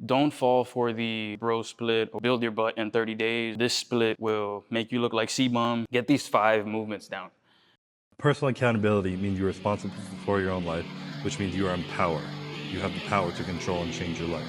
Don't fall for the bro split or build your butt in 30 days. This split will make you look like C-Bomb. Get these 5 movements down. Personal accountability means you're responsible for your own life, which means you are in power. You have the power to control and change your life.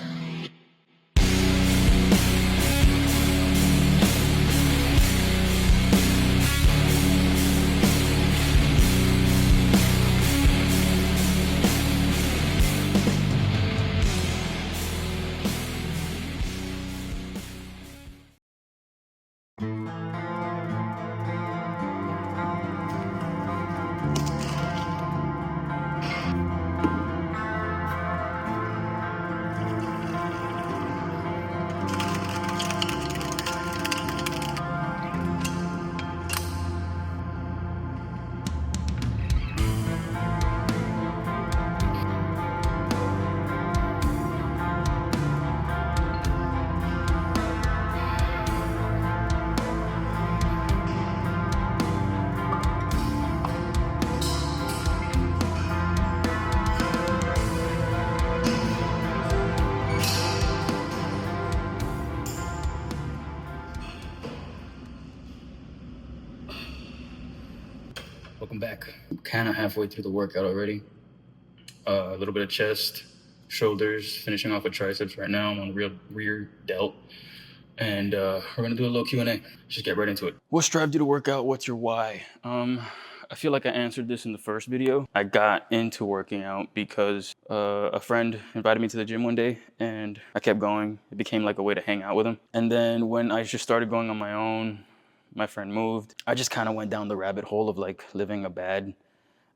Welcome back. Kind of halfway through the workout already. A little bit of chest, shoulders, finishing off with triceps right now. I'm on the rear delt. And we're gonna do a little Q&A. Just get right into it. What drives you to work out? What's your why? I feel like I answered this in the first video. I got into working out because a friend invited me to the gym one day and I kept going. It became like a way to hang out with him. And then when I just started going on my own, my friend moved. I just kind of went down the rabbit hole of like living a bad,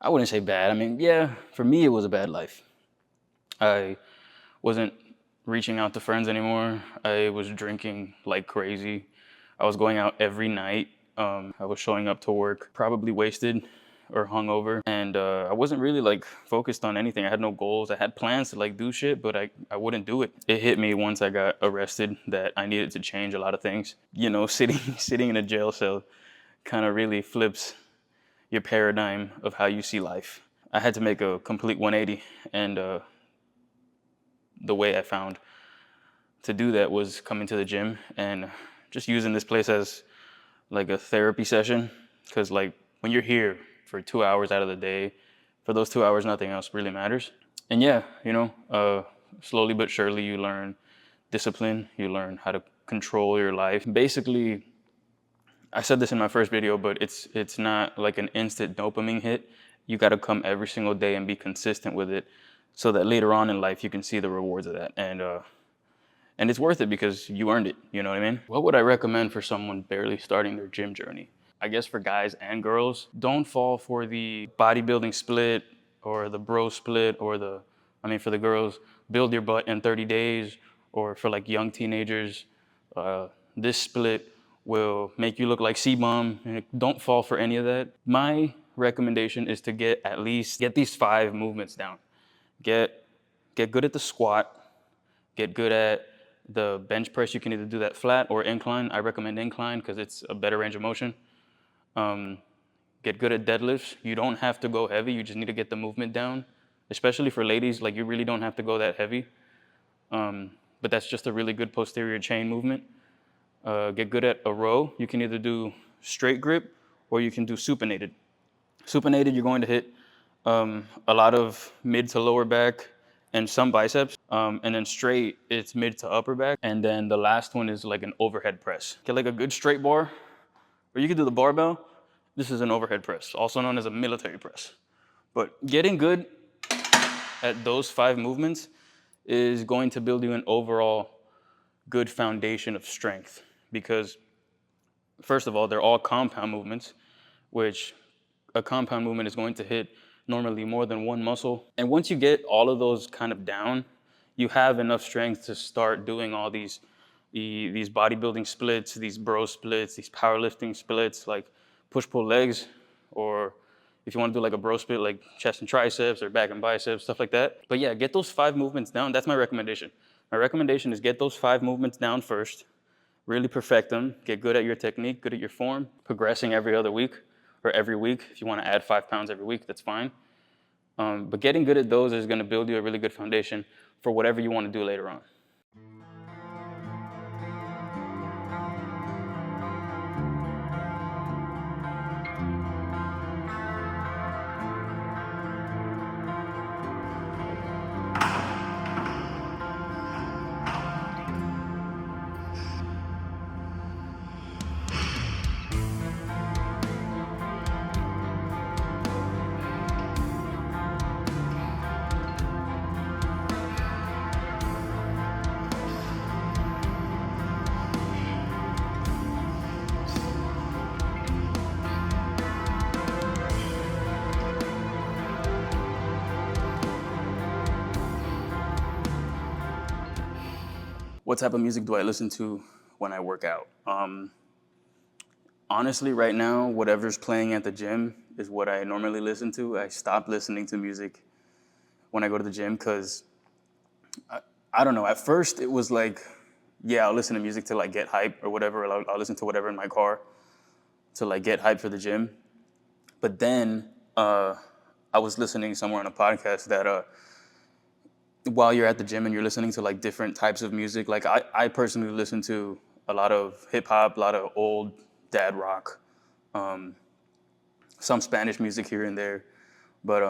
I wouldn't say bad. I mean, yeah, for me, it was a bad life. I wasn't reaching out to friends anymore. I was drinking like crazy. I was going out every night. I was showing up to work probably wasted or hungover. And I wasn't really like focused on anything. I had no goals. I had plans to like do shit, but I wouldn't do it. It hit me once I got arrested that I needed to change a lot of things. You know, sitting in a jail cell kind of really flips your paradigm of how you see life. I had to make a complete 180, and the way I found to do that was coming to the gym and just using this place as like a therapy session. Because like when you're here for 2 hours out of the day, for those 2 hours, nothing else really matters. And yeah, you know, slowly but surely you learn discipline, you learn how to control your life. Basically, I said this in my first video, but it's not like an instant dopamine hit. You got to come every single day and be consistent with it so that later on in life you can see the rewards of that. And it's worth it because you earned it, you know what I mean? What would I recommend for someone barely starting their gym journey? I guess for guys and girls, don't fall for the bodybuilding split or the bro split or for the girls, build your butt in 30 days, or for like young teenagers, this split will make you look like C-Bomb. Don't fall for any of that. My recommendation is to get these 5 movements down. Get good at the squat, get good at the bench press. You can either do that flat or incline. I recommend incline because it's a better range of motion. Get good at deadlifts. You don't have to go heavy. You just need to get the movement down. Especially for ladies, like you really don't have to go that heavy. But that's just a really good posterior chain movement. Get good at a row. You can either do straight grip or you can do supinated. Supinated, you're going to hit a lot of mid to lower back and some biceps. And then straight, it's mid to upper back. And then the last one is like an overhead press. Get like a good straight bar, or you can do the barbell. This is an overhead press, also known as a military press. But getting good at those 5 movements is going to build you an overall good foundation of strength, because first of all, they're all compound movements, which a compound movement is going to hit normally more than one muscle. And once you get all of those kind of down, you have enough strength to start doing all these bodybuilding splits, these bro splits, these powerlifting splits, like push-pull legs, or if you want to do like a bro split, like chest and triceps or back and biceps, stuff like that. But yeah, get those 5 movements down. That's my recommendation. My recommendation is get those 5 movements down first, really perfect them, get good at your technique, good at your form, progressing every other week or every week. If you want to add 5 pounds every week, that's fine. But getting good at those is going to build you a really good foundation for whatever you want to do later on. What type of music do I listen to when I work out? Honestly, right now, whatever's playing at the gym is what I normally listen to. I stopped listening to music when I go to the gym because I don't know. At first, it was like, yeah, I'll listen to music to like get hype or whatever. I'll listen to whatever in my car to like get hype for the gym. But then I was listening somewhere on a podcast that while you're at the gym and you're listening to like different types of music, like I personally listen to a lot of hip hop, a lot of old dad rock, some Spanish music here and there, but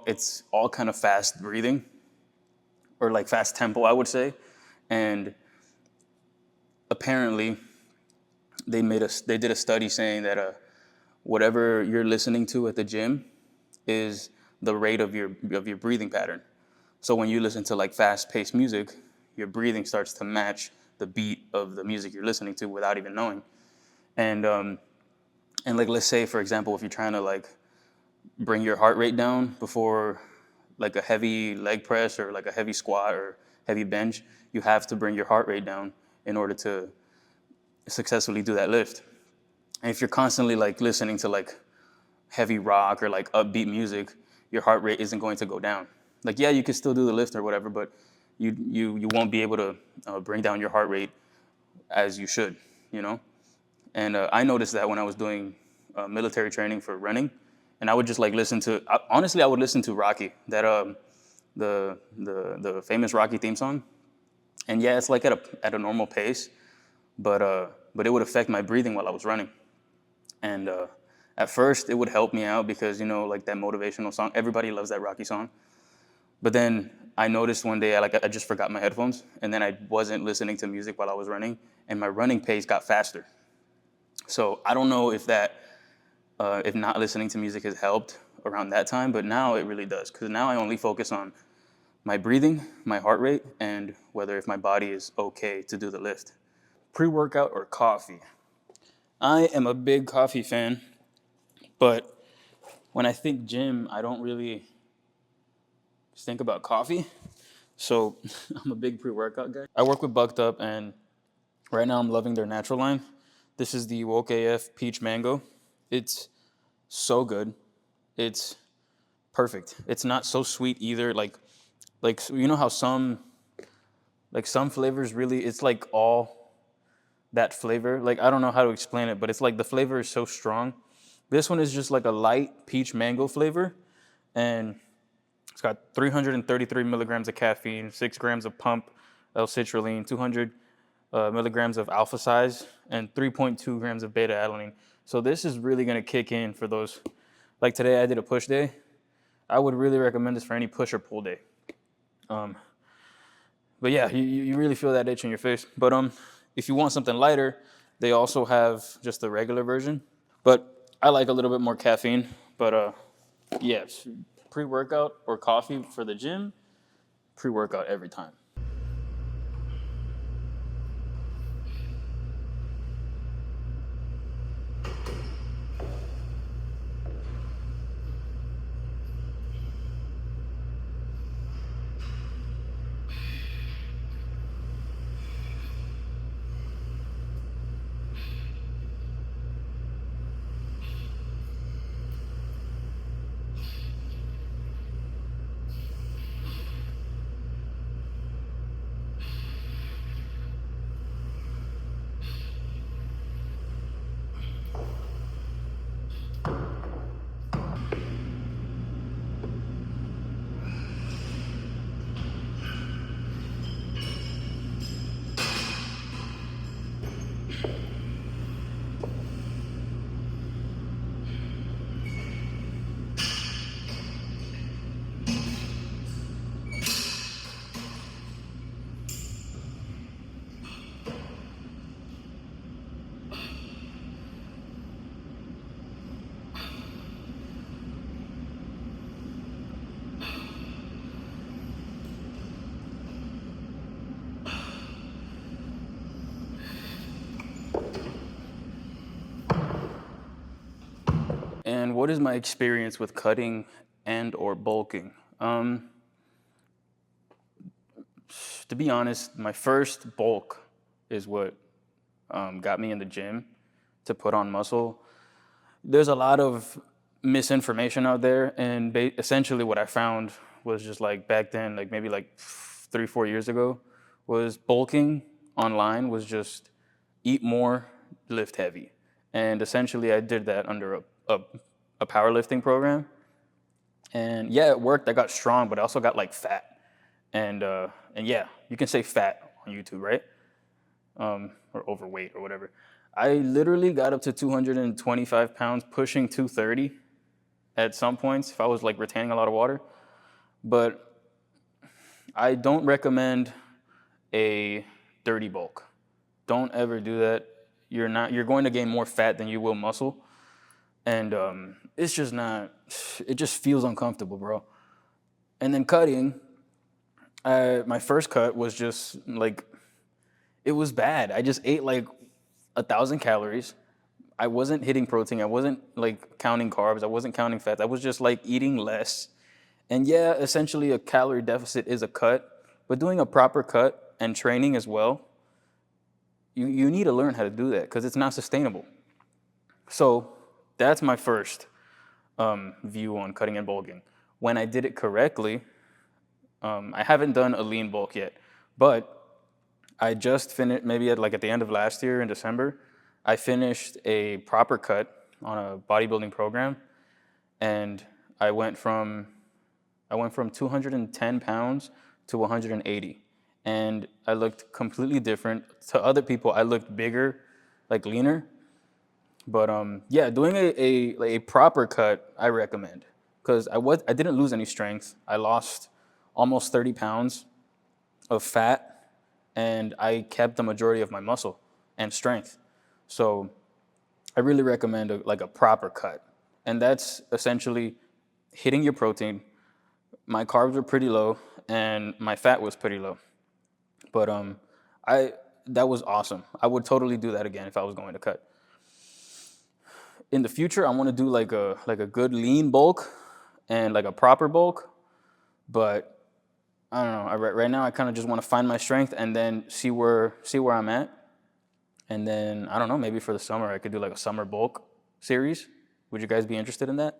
it's all kind of fast breathing or like fast tempo, I would say, and apparently they did a study saying that whatever you're listening to at the gym is the rate of your breathing pattern. So when you listen to like fast-paced music, your breathing starts to match the beat of the music you're listening to without even knowing. And like let's say for example, if you're trying to like bring your heart rate down before like a heavy leg press or like a heavy squat or heavy bench, you have to bring your heart rate down in order to successfully do that lift. And if you're constantly like listening to like heavy rock or like upbeat music, your heart rate isn't going to go down. Like, yeah, you can still do the lift or whatever, but you won't be able to bring down your heart rate as you should, you know? And I noticed that when I was doing military training for running, and I would just like listen to, honestly, I would listen to Rocky, that the famous Rocky theme song. And yeah, it's like at a normal pace, but it would affect my breathing while I was running. And at first, it would help me out because, you know, like that motivational song, everybody loves that Rocky song. But then I noticed one day I just forgot my headphones, and then I wasn't listening to music while I was running, and my running pace got faster. So I don't know if if not listening to music has helped around that time, but now it really does, because now I only focus on my breathing, my heart rate, and whether if my body is okay to do the lift. Pre-workout or coffee? I am a big coffee fan, but when I think gym, I don't really think about coffee. So I'm a big pre-workout guy. I work with BUCKEDUP, and right now I'm loving their natural line. This is the Woke AF Peach Mango. It's so good. It's perfect. It's not so sweet either. Like you know how some flavors really, it's like all that flavor. Like I don't know how to explain it, but it's like the flavor is so strong. This one is just like a light peach mango flavor, and it's got 333 milligrams of caffeine, 6 grams of pump L-citrulline, 200 milligrams of alpha size, and 3.2 grams of beta alanine. So this is really going to kick in for those. Like today I did a push day. I would really recommend this for any push or pull day. But yeah, you really feel that itch in your face. But if you want something lighter, they also have just the regular version. But I like a little bit more caffeine. But yeah, pre-workout or coffee for the gym, pre-workout every time. And what is my experience with cutting and or bulking? to be honest, my first bulk is what got me in the gym to put on muscle. There's a lot of misinformation out there, and essentially what I found was just like back then, like maybe like 3-4 years ago, was bulking online was just eat more, lift heavy. And essentially I did that under a powerlifting program. And yeah, it worked. I got strong, but I also got like fat. And yeah, you can say fat on YouTube, right? Or overweight or whatever. I literally got up to 225 pounds, pushing 230 at some points if I was like retaining a lot of water. But I don't recommend a dirty bulk. Don't ever do that. You're going to gain more fat than you will muscle. And it's just not, it just feels uncomfortable, bro. And then cutting, my first cut was just like, it was bad. I just ate like 1,000 calories. I wasn't hitting protein. I wasn't like counting carbs. I wasn't counting fats. I was just like eating less. And yeah, essentially a calorie deficit is a cut, but doing a proper cut and training as well, you need to learn how to do that because it's not sustainable. So that's my first view on cutting and bulking. When I did it correctly, I haven't done a lean bulk yet, but I just finished, maybe at the end of last year in December, I finished a proper cut on a bodybuilding program, and I went from 210 pounds to 180, and I looked completely different. To other people, I looked bigger, like leaner. But yeah, doing a proper cut, I recommend, because I didn't lose any strength. I lost almost 30 pounds of fat, and I kept the majority of my muscle and strength. So I really recommend a proper cut, and that's essentially hitting your protein. My carbs were pretty low, and my fat was pretty low. But that was awesome. I would totally do that again if I was going to cut. In the future, I want to do like a good lean bulk and like a proper bulk, but I don't know. Right now, I kind of just want to find my strength and then see where I'm at, and then I don't know. Maybe for the summer, I could do like a summer bulk series. Would you guys be interested in that?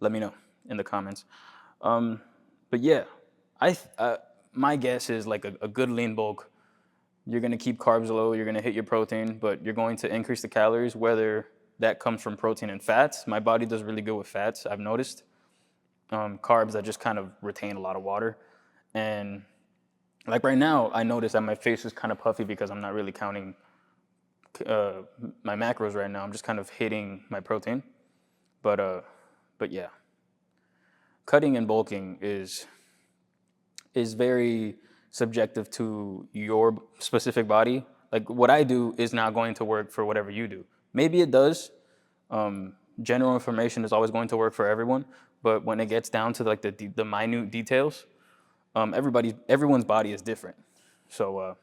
Let me know in the comments. But yeah, my guess is like a good lean bulk. You're gonna keep carbs low. You're gonna hit your protein, but you're going to increase the calories, whether that comes from protein and fats. My body does really good with fats, I've noticed. Carbs, I just kind of retain a lot of water. And like right now, I notice that my face is kind of puffy because I'm not really counting my macros right now. I'm just kind of hitting my protein. But yeah, cutting and bulking is very subjective to your specific body. Like what I do is not going to work for whatever you do. Maybe it does. General information is always going to work for everyone, but when it gets down to like the minute details, everyone's body is different. So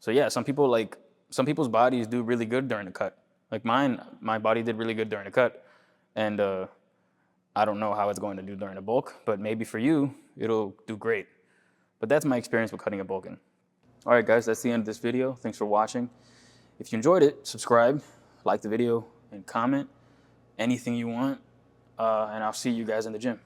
yeah, some people's bodies do really good during the cut. Like my body did really good during the cut, and I don't know how it's going to do during the bulk, but maybe for you it'll do great. But that's my experience with cutting and bulking. All right, guys, that's the end of this video. Thanks for watching. If you enjoyed it, subscribe, like the video, and comment anything you want, and I'll see you guys in the gym.